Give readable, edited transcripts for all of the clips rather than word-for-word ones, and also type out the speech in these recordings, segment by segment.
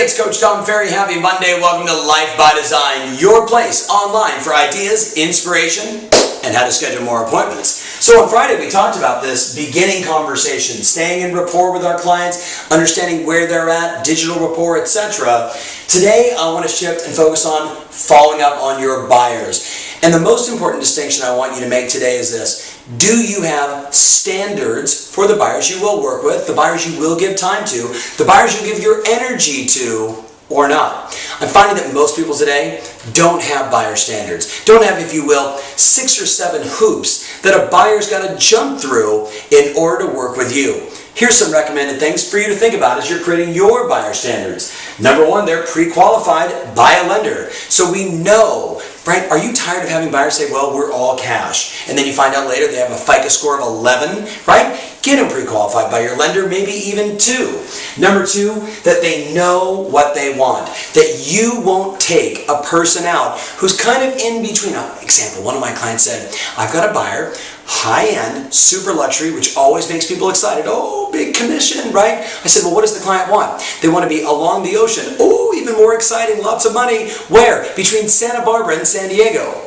it's Coach Tom Ferry. Happy Monday. Welcome to Life by Design, your place online for ideas, inspiration, and how to schedule more appointments. So on Friday, we talked about this beginning conversation, staying in rapport with our clients, understanding where they're at, digital rapport, etc. Today, I want to shift and focus on following up on your buyers. And the most important distinction I want you to make today is this. Do you have standards for the buyers you will work with, the buyers you will give time to, the buyers you give your energy to, or not? I'm finding that most people today don't have buyer standards, don't have, if you will, 6 or 7 hoops that a buyer's got to jump through in order to work with you. Here's some recommended things for you to think about as you're creating your buyer standards. Number 1, they're pre-qualified by a lender. So we know, right? Are you tired of having buyers say, well, we're all cash, and then you find out later they have a FICO score of 11, right? Get them pre-qualified by your lender, maybe even 2. Number 2, that they know what they want. That you won't take a person out who's kind of in between. Example, one of my clients said, I've got a buyer, high-end, super luxury, which always makes people excited. Oh, big commission, right? I said, well, what does the client want? They want to be along the ocean. Oh, even more exciting, lots of money. Where? Between Santa Barbara and San Diego.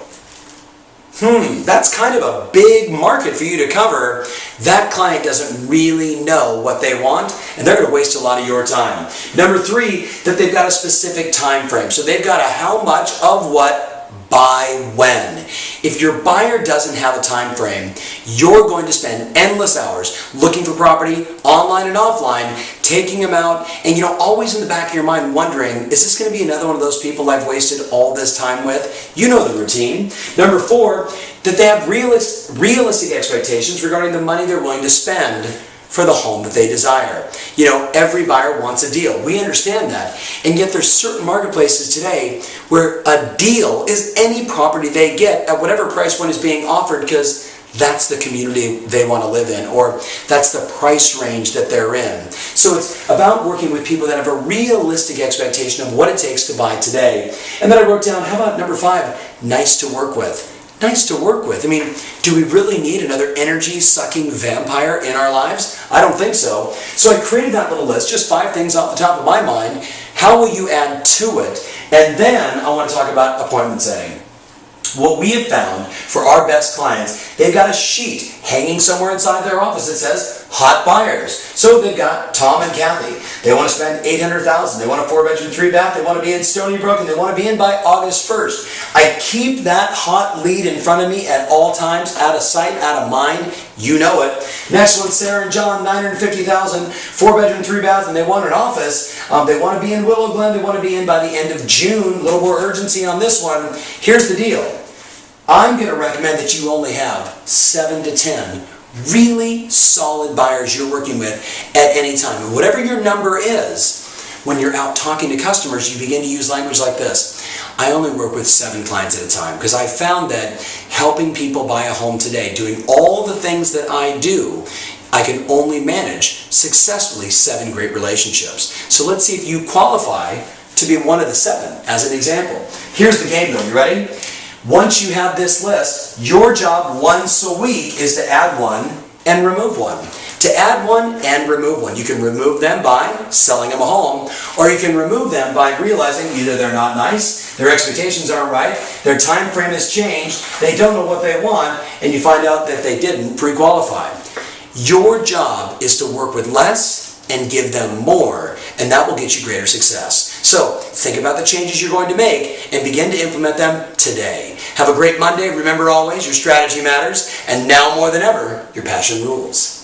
That's kind of a big market for you to cover. That client doesn't really know what they want, and they're going to waste a lot of your time. Number 3, that they've got a specific time frame. So they've got a how much of what by when. If your buyer doesn't have a time frame, you're going to spend endless hours looking for property online and offline, taking them out, and always in the back of your mind wondering, is this going to be another one of those people I've wasted all this time with? You know the routine. Number 4, that they have realistic expectations regarding the money they're willing to spend for the home that they desire. Every buyer wants a deal. We understand that. And yet there's certain marketplaces today where a deal is any property they get at whatever price point is being offered because that's the community they want to live in, or that's the price range that they're in. So it's about working with people that have a realistic expectation of what it takes to buy today. And then I wrote down, how about number 5, nice to work with. Nice to work with. I mean, do we really need another energy-sucking vampire in our lives? I don't think so. So I created that little list, just 5 things off the top of my mind. How will you add to it? And then I want to talk about appointment setting. What we have found for our best clients, they've got a sheet hanging somewhere inside their office that says hot buyers. So they've got Tom and Kathy. They want to spend $800,000. They want a 4-bedroom, 3-bath. They want to be in Stony Brook, and they want to be in by August 1st. I keep that hot lead in front of me at all times, out of sight, out of mind. You know it. Next one, Sarah and John, $950,000, 4-bedroom, 3-bath, and they want an office. They want to be in Willow Glen. They want to be in by the end of June. A little more urgency on this one. Here's the deal. I'm going to recommend that you only have 7 to 10 really solid buyers you're working with at any time. And whatever your number is, when you're out talking to customers, you begin to use language like this. I only work with 7 clients at a time because I found that helping people buy a home today, doing all the things that I do, I can only manage successfully 7 great relationships. So let's see if you qualify to be one of the 7 as an example. Here's the game though. You ready? Once you have this list, your job once a week is to add one and remove one. To add one and remove one. You can remove them by selling them a home, or you can remove them by realizing either they're not nice, their expectations aren't right, their time frame has changed, they don't know what they want, and you find out that they didn't pre-qualify. Your job is to work with less and give them more, and that will get you greater success. So think about the changes you're going to make and begin to implement them today. Have a great Monday. Remember always, your strategy matters, and now more than ever, your passion rules.